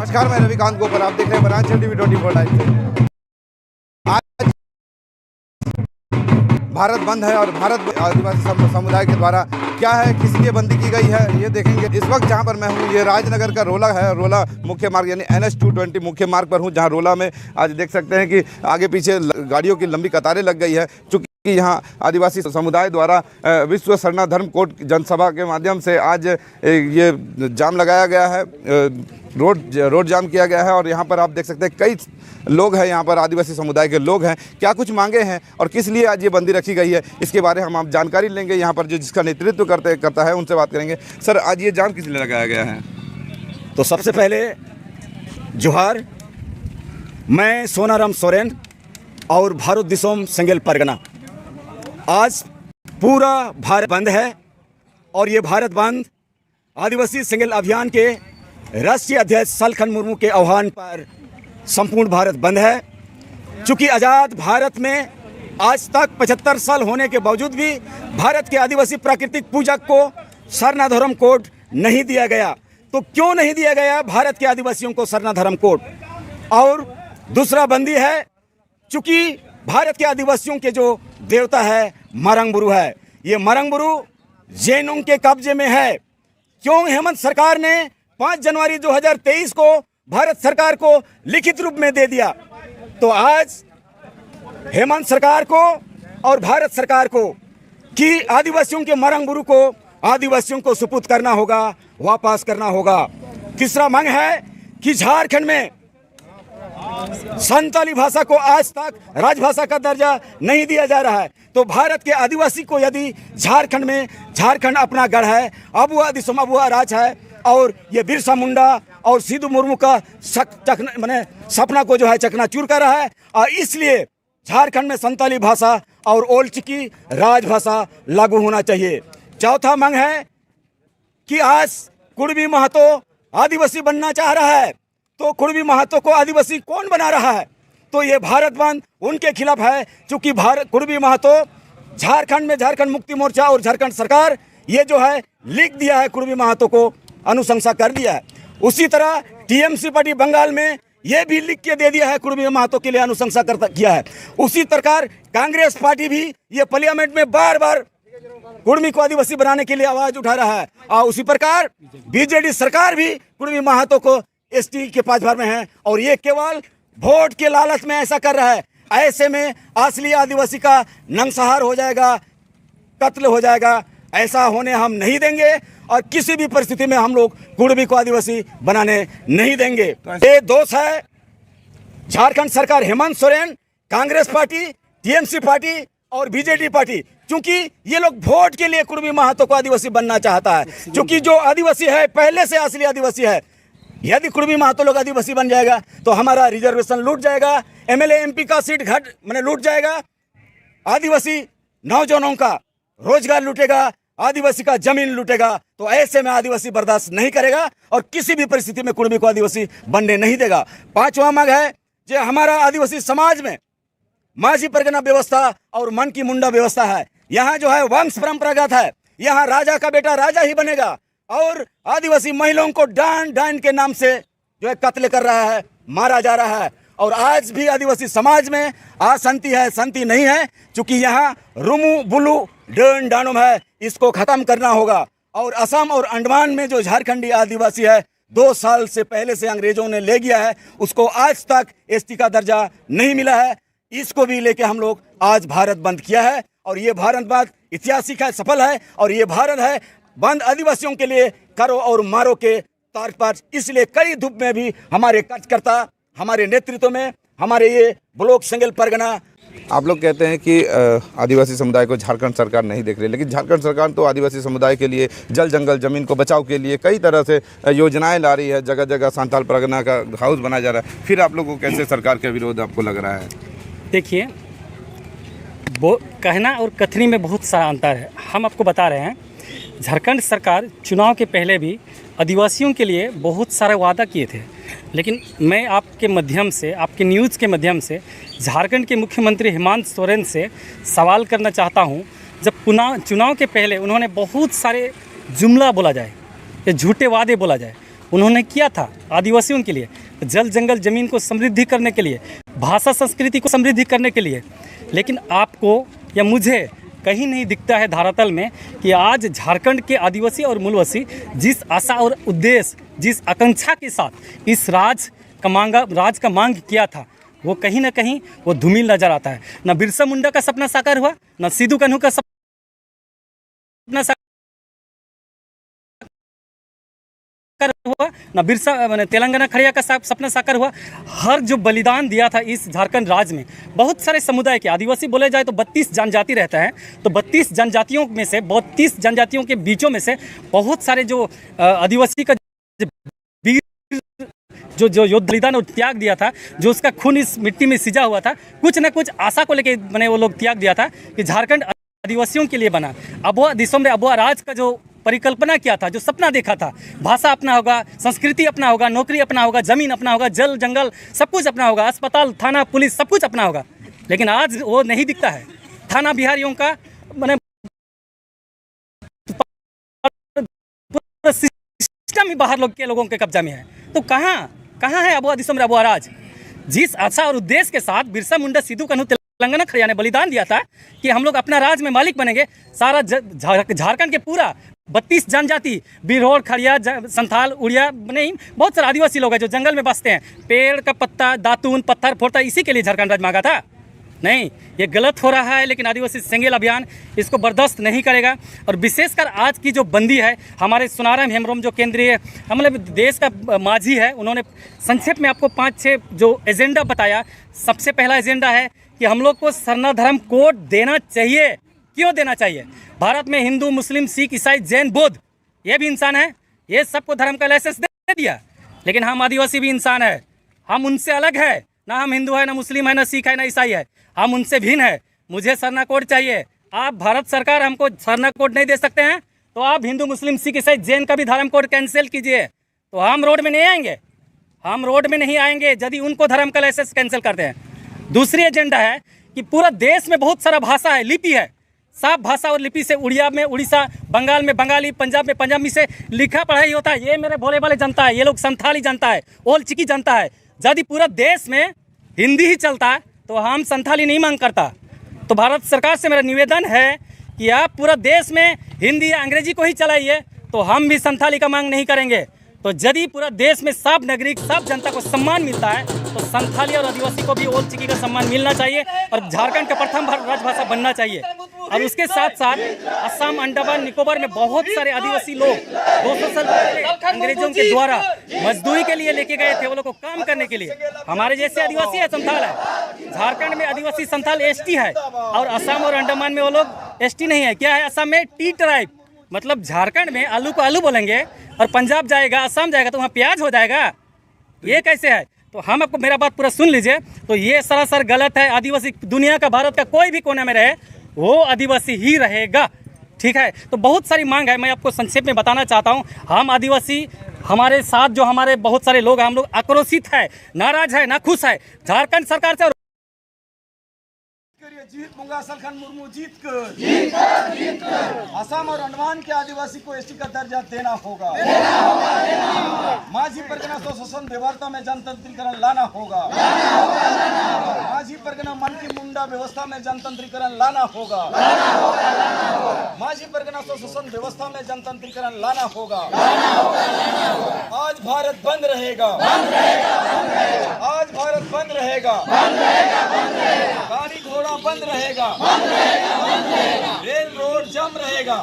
नमस्कार, मैं रविकांत गोपाल, आप देख रहे हैं वनांचल टीवी 24 लाइव। आज भारत बंद है और भारत आदिवासी समुदाय के द्वारा क्या है, किस लिए बंदी की गई है, ये देखेंगे। इस वक्त जहां पर मैं हूं, ये राजनगर का रोला है। रोला मुख्य मार्ग यानी NH 220 मुख्य मार्ग पर हूं, जहां रोला में आज देख सकते हैं कि आगे पीछे गाड़ियों की लंबी कतारें लग गई है। चूँकि यहाँ आदिवासी समुदाय द्वारा विश्व सरना धर्म कोड जनसभा के माध्यम से आज ये जाम लगाया गया है, रोड जाम किया गया है। और यहाँ पर आप देख सकते हैं कई लोग हैं, यहाँ पर आदिवासी समुदाय के लोग हैं। क्या कुछ मांगे हैं और किस लिए आज ये बंदी रखी गई है, इसके बारे में हम आप जानकारी लेंगे। यहाँ पर जो जिसका नेतृत्व करता है उनसे बात करेंगे। सर, आज ये जाम किस लिए लगाया गया है? तो सबसे पहले जोहार, मैं सोनाराम सोरेन और भारत दिसोम सेंगेल परगना। आज पूरा भारत बंद है और ये भारत बंद आदिवासी सेंगेल अभियान के राष्ट्रीय अध्यक्ष सलखन मुर्मू के आह्वान पर संपूर्ण भारत बंद है। चूँकि आज़ाद भारत में आज तक 75 साल होने के बावजूद भी भारत के आदिवासी प्राकृतिक पूजक को सरना धर्म कोड नहीं दिया गया। तो क्यों नहीं दिया गया भारत के आदिवासियों को सरना धर्म कोड? और दूसरा बंदी है, चूँकि भारत के आदिवासियों के जो देवता है मरंगबुरु है, ये मरंगबुरु जैनों के कब्जे में है। क्यों हेमंत सरकार ने 5 जनवरी 2023 को भारत सरकार को लिखित रूप में दे दिया? तो आज हेमंत सरकार को और भारत सरकार को कि आदिवासियों के मरंगबुरु को आदिवासियों को सुपुर्द करना होगा, वापस करना होगा। तीसरा मांग है कि झारखंड में संताली भाषा को आज तक राजभाषा का दर्जा नहीं दिया जा रहा है। तो भारत के आदिवासी को यदि झारखंड अपना गढ़ है, अबुआ दिसोम अबुआ राज है और ये बिरसा मुंडा और सिद्धू मुर्मू का सपना को जो है चकनाचूर कर रहा है, और इसलिए झारखंड में संताली भाषा और ओल्ड चिकी राजभाषा लागू होना चाहिए। चौथा मांग है कि आज कुड़बी महतो आदिवासी बनना चाह रहा है, तो कुड़बी महतो को आदिवासी कौन बना रहा है? तो ये भारत बंद उनके खिलाफ है। चूँकि कुड़बी महतो झारखंड में झारखंड मुक्ति मोर्चा और झारखंड सरकार ये जो है लिख दिया है, कुड़बी महतो को अनुशंसा कर दिया है। उसी तरह TMC पार्टी बंगाल में ये भी लिख के दे दिया है, कुड़बी महतो के लिए अनुशंसा किया है। उसी प्रकार कांग्रेस पार्टी भी ये पार्लियामेंट में बार बार कुड़मी को आदिवासी बनाने के लिए आवाज उठा रहा है। और उसी प्रकार BJD सरकार भी कुड़मी महतो को ST के पाछाड़ में है और ये केवल वोट के लालच में ऐसा कर रहा है। ऐसे में असली आदिवासी का नंगसहार हो जाएगा, कत्ल हो जाएगा। ऐसा होने हम नहीं देंगे और किसी भी परिस्थिति में हम लोग कुड़मी को आदिवासी बनाने नहीं देंगे। ये दोष है झारखंड सरकार, Hemant Soren, Congress party, TMC party और BJD पार्टी। क्योंकि ये लोग वोट के लिए कुड़मी महतो को आदिवासी बनना चाहता है। क्योंकि जो आदिवासी है पहले से असली आदिवासी है। यदि कुड़मी महतो लोग आदिवासी बन जाएगा तो हमारा रिजर्वेशन लूट जाएगा, MLA MP का सीट लूट जाएगा, आदिवासी नौजवानों का रोजगार लूटेगा, आदिवासी का जमीन लूटेगा। तो ऐसे में आदिवासी बर्दाश्त नहीं करेगा और किसी भी परिस्थिति में कुड़मी को आदिवासी बनने नहीं देगा। पांचवा मांग है जो हमारा आदिवासी समाज में माझी परगना व्यवस्था और मन की मुंडा व्यवस्था है। यहाँ जो है वंश परंपरागत है, यहाँ राजा का बेटा राजा ही बनेगा और आदिवासी महिलाओं को डांड के नाम से जो है कत्ल कर रहा है, मारा जा रहा है। और आज भी आदिवासी समाज में अशांति है, शांति नहीं है। चूंकि यहाँ रुमू बुलू डन डानुम है, इसको खत्म करना होगा। और असम और अंडमान में जो झारखंडी आदिवासी है 2 साल से पहले से अंग्रेजों ने ले गया है, उसको आज तक ST का दर्जा नहीं मिला है। इसको भी लेके हम लोग आज भारत बंद किया है और ये भारत बंद ऐतिहासिक है, सफल है। और ये भारत है बंद आदिवासियों के लिए करो और मारो के तौर पर। इसलिए कई धूप में भी हमारे कार्यकर्ता, हमारे नेतृत्व में हमारे ये ब्लॉक सेंगेल परगना। आप लोग कहते हैं कि आदिवासी समुदाय को झारखंड सरकार नहीं देख रही, लेकिन झारखंड सरकार तो आदिवासी समुदाय के लिए जल जंगल जमीन को बचाव के लिए कई तरह से योजनाएं ला रही है। जगह जगह सांताल परगना का हाउस बनाया जा रहा है। फिर आप लोगों को कैसे सरकार के विरोध आपको लग रहा है? देखिए, वो कहना और कथनी में बहुत सारा अंतर है। हम आपको बता रहे हैं, झारखंड सरकार चुनाव के पहले भी आदिवासियों के लिए बहुत सारे वादा किए थे। लेकिन मैं आपके माध्यम से, आपके न्यूज़ के माध्यम से झारखंड के मुख्यमंत्री हेमंत सोरेन से सवाल करना चाहता हूं। जब चुनाव के पहले उन्होंने बहुत सारे जुमला बोला जाए या झूठे वादे बोला जाए, उन्होंने किया था आदिवासियों के लिए, जल जंगल ज़मीन को समृद्धि करने के लिए, भाषा संस्कृति को समृद्धि करने के लिए। लेकिन आपको या मुझे कहीं नहीं दिखता है धरातल में कि आज झारखंड के आदिवासी और मूलवासी जिस आशा और उद्देश्य, जिस आकांक्षा के साथ इस राज का मांग किया था, वो कहीं ना कहीं वो धूमिल नजर आता है। न बिरसा मुंडा का सपना साकार हुआ, न सिद्धू कान्हू का सपना साकार हुआ, न बिरसा तेलंगाना खड़िया का सपना साकार हुआ। हर जो बलिदान दिया था इस झारखंड राज्य में, बहुत सारे समुदाय के आदिवासी बोले जाए तो 32 जनजाति रहता है, तो 32 जनजातियों में से 32 जनजातियों के बीचों में से बहुत सारे जो आदिवासी का जो योद्धा बलिदान और त्याग दिया था, जो उसका खून इस मिट्टी में सिजा हुआ था, कुछ न कुछ आशा को लेके वो लोग त्याग दिया था कि झारखंड आदिवासियों के लिए बना। अबुआ दिसोम में अबुआ राज का जो परिकल्पना किया था, जो सपना देखा था, भाषा अपना होगा, संस्कृति अपना होगा, नौकरी अपना होगा, जमीन अपना होगा, जल जंगल सब कुछ अपना होगा, अस्पताल थाना पुलिस सब कुछ अपना होगा। लेकिन आज वो नहीं दिखता है। थाना बिहारियों का सिस्टम ही बाहर के लोगों के कब्जा में है। तो कहाँ है अबुआ दिसोम अबुआ राज? जिस आशा और उद्देश्य के साथ बिरसा मुंडा, सिद्धू कान्हू, तेलंगाना खड़िया ने बलिदान दिया था कि हम लोग अपना राज में मालिक बनेंगे, सारा झारखंड के पूरा 32 जनजाति, बिरहोर, खड़िया, संथाल, उड़िया, नहीं बहुत सारे आदिवासी लोग हैं जो जंगल में बसते हैं, पेड़ का पत्ता, दातून, पत्थर फोड़ता, इसी के लिए झारखंड राज मांगा था। नहीं, ये गलत हो रहा है। लेकिन आदिवासी सेंगेल अभियान इसको बर्दाश्त नहीं करेगा। और विशेषकर आज की जो बंदी है, हमारे सुनाराम हेम्ब्रोम जो केंद्रीय मतलब देश का माझी है, उन्होंने संक्षेप में आपको 5-6 जो एजेंडा बताया। सबसे पहला एजेंडा है कि हम लोग को सरना धर्म कोड देना चाहिए। क्यों देना चाहिए? भारत में हिंदू, मुस्लिम, सिख, ईसाई, जैन, बौद्ध ये भी इंसान है, ये सबको धर्म का लाइसेंस दे दिया। लेकिन हम आदिवासी भी इंसान है, हम उनसे अलग है। ना हम हिंदू है, ना मुस्लिम है, ना सिख है, ना ईसाई है, हम उनसे भिन्न है। मुझे सरना कोड चाहिए। आप भारत सरकार हमको सरना कोड नहीं दे सकते हैं, तो आप हिंदू, मुस्लिम, सिख, ईसाई, जैन का भी धर्म कोड कैंसिल कीजिए। तो हम रोड में नहीं आएंगे, हम रोड में नहीं आएंगे यदि उनको धर्म का लाइसेंस कैंसिल करते हैं। दूसरी एजेंडा है कि पूरा देश में बहुत सारा भाषा है, लिपि है, सब भाषा और लिपि से उड़िया में उड़ीसा, बंगाल में बंगाली, पंजाब में पंजाबी से लिखा पढ़ाई होता है। ये मेरे भोले वाले जनता है, ये लोग संथाली जनता है, ओल चिकी जनता है। यदि पूरा देश में हिंदी ही चलता है तो हम संथाली नहीं मांग करता। तो भारत सरकार से मेरा निवेदन है कि आप पूरा देश में हिंदी या अंग्रेजी को ही चलाइए, तो हम भी संथाली का मांग नहीं करेंगे। तो यदि पूरा देश में सब नागरिक, सब जनता को सम्मान मिलता है, तो संथाली और आदिवासी को भी ओल चिकी का सम्मान मिलना चाहिए और झारखंड का प्रथम राजभाषा बनना चाहिए। और उसके साथ साथ असम, अंडमान, निकोबार में बहुत सारे आदिवासी लोग 200 साल पहले अंग्रेजों के द्वारा मजदूरी के लिए लेके गए थे, वो लोग को काम करने के लिए। हमारे जैसे आदिवासी है, संथाल है। झारखंड में आदिवासी संथाल एसटी है और असम और अंडमान में वो लोग एसटी नहीं है। क्या है? असम में टी ट्राइब, मतलब झारखंड में आलू को आलू बोलेंगे और पंजाब जाएगा, असम जाएगा तो वहाँ प्याज हो जाएगा। ये कैसे है? तो हम आपको मेरा बात पूरा सुन लीजिए। तो ये सरासर गलत है। आदिवासी दुनिया का, भारत का कोई भी कोने में रहे, वो आदिवासी ही रहेगा। ठीक है? तो बहुत सारी मांग है, मैं आपको संक्षेप में बताना चाहता हूँ। हम आदिवासी, हमारे साथ जो हमारे बहुत सारे लोग हैं, हम लोग आक्रोशित है, नाराज है, नाखुश है झारखंड सरकार से। जीत मुंगा सलखन मुर्मू जीत कर असम और अंडमान के आदिवासी को एसटी का दर्जा देना होगा। माझी परगना एसोसिएशन व्यवस्था में जनतंत्रीकरण लाना होगा। माझी परगना मन की मुंडा व्यवस्था में जनतंत्रीकरण लाना होगा। माझी परगना एसोसिएशन व्यवस्था में जनतंत्रीकरण लाना होगा। आज भारत बंद रहेगा, आज भारत बंद रहेगा, गाड़ी घोड़ा बंद रहेगा, रेल रोड जम रहेगा।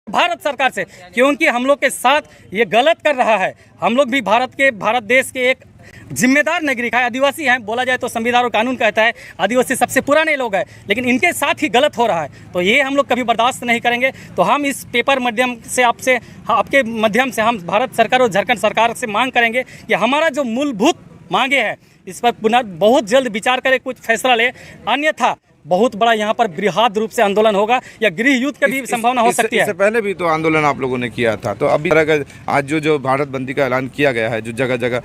भारत सरकार से, क्योंकि हम लोग के साथ ये गलत कर रहा है। हम लोग भी भारत देश के एक जिम्मेदार नागरिक है, आदिवासी हैं। बोला जाए तो संविधान और कानून कहता है आदिवासी सबसे पुराने लोग हैं, लेकिन इनके साथ ही गलत हो रहा है। तो ये हम लोग कभी बर्दाश्त नहीं करेंगे। तो हम इस पेपर माध्यम से आपके माध्यम से हम भारत सरकार और झारखंड सरकार से मांग करेंगे कि हमारा जो मूलभूत मांगे हैं इस पर पुनः बहुत जल्द विचार करें, कुछ फैसला ले। अन्यथा बहुत बड़ा यहाँ पर बृहद रूप से आंदोलन होगा या गृह युद्ध की भी संभावना हो सकती है। इससे पहले भी तो आंदोलन आप लोगों ने किया था, तो अभी तरह का आज जो भारत बंदी का ऐलान किया गया है, जो जगह जगह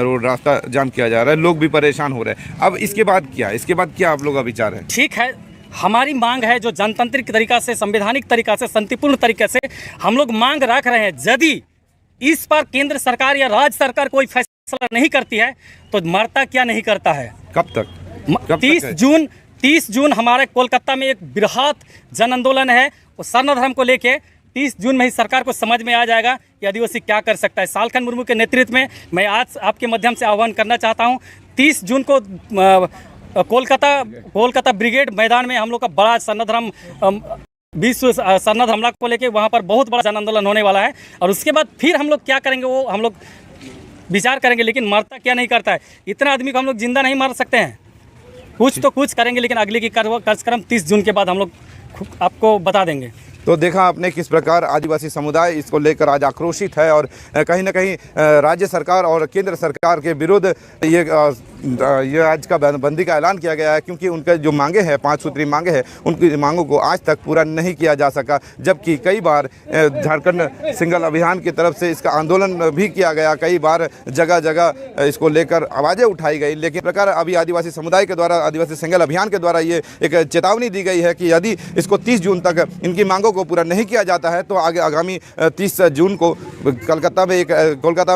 रोड रास्ता जाम किया जा रहा है, लोग भी परेशान हो रहे हैं। अब इसके बाद क्या आप लोग का विचार है? ठीक है, हमारी मांग है जो जनतांत्रिक तरीका से, संवैधानिक तरीका से, शांतिपूर्ण तरीके से हम लोग मांग रख रहे हैं। यदि इस पर केंद्र सरकार या राज्य सरकार कोई फैसला नहीं करती है तो मरता क्या नहीं करता है। कब तक? 30 जून हमारे कोलकाता में एक बृहद जन आंदोलन है, और सर्ण धर्म को लेके 30 जून में ही सरकार को समझ में आ जाएगा कि आदिवासी क्या कर सकता है। सालखन मुर्मू के नेतृत्व में मैं आज आपके माध्यम से आह्वान करना चाहता हूँ, 30 जून को कोलकाता ब्रिगेड मैदान में हम लोग का बड़ा सर्ण धर्म विश्व सन्नद्ध हमला को लेके वहाँ पर बहुत बड़ा जन आंदोलन होने वाला है। और उसके बाद फिर हम लोग क्या करेंगे वो हम लोग विचार करेंगे, लेकिन मरता क्या नहीं करता है। इतना आदमी को हम लोग जिंदा नहीं मार सकते हैं, कुछ तो कुछ करेंगे, लेकिन अगले की कार्यक्रम 30 जून के बाद हम लोग आपको बता देंगे। तो देखा आपने किस प्रकार आदिवासी समुदाय इसको लेकर आज आक्रोशित है, और कहीं ना कहीं राज्य सरकार और केंद्र सरकार के विरुद्ध ये आज का बंदी का ऐलान किया गया है, क्योंकि उनका जो मांगे हैं, 5 सूत्री मांगे हैं, उनकी मांगों को आज तक पूरा नहीं किया जा सका। जबकि कई बार झारखंड सिंगल अभियान की तरफ से इसका आंदोलन भी किया गया, कई बार जगह जगह इसको लेकर आवाज़ें उठाई गई, लेकिन प्रकार अभी आदिवासी समुदाय के द्वारा, आदिवासी सिंगल अभियान के द्वारा ये एक चेतावनी दी गई है कि यदि इसको 30 जून तक इनकी मांगों को पूरा नहीं किया जाता है तो आगामी 30 जून को कोलकाता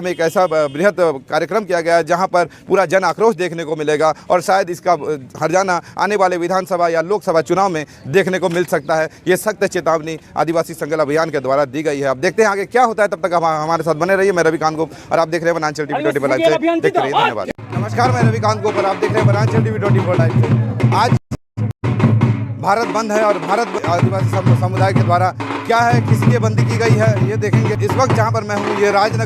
में एक ऐसा बृहद कार्यक्रम किया गया है जहां पर पूरा जन आक्रोश देखने को मिलेगा, और शायद इसका हर्जाना आने वाले विधानसभा या लोकसभा चुनाव में देखने को मिल सकता है। ये सख्त चेतावनी आदिवासी संगल अभियान के द्वारा दी गई है। अब देखते हैं आगे क्या होता है, तब तक हमारे साथ बने रहिए। मैं रविकांत गोप और आप देख रहे हैं वनांचल टीवी 24 लाइव से। देखते रहिए, धन्यवाद। नमस्कार, मैं रविकांत गोप और आप देख रहे हैं वनांचल टीवी 24 लाइव से। आज भारत बंद है, और भारत आदिवासी समुदाय के द्वारा क्या है, किसकी बंदी की गई है, ये देखेंगे। इस वक्त जहाँ पर मैं हूँ, ये राजनगर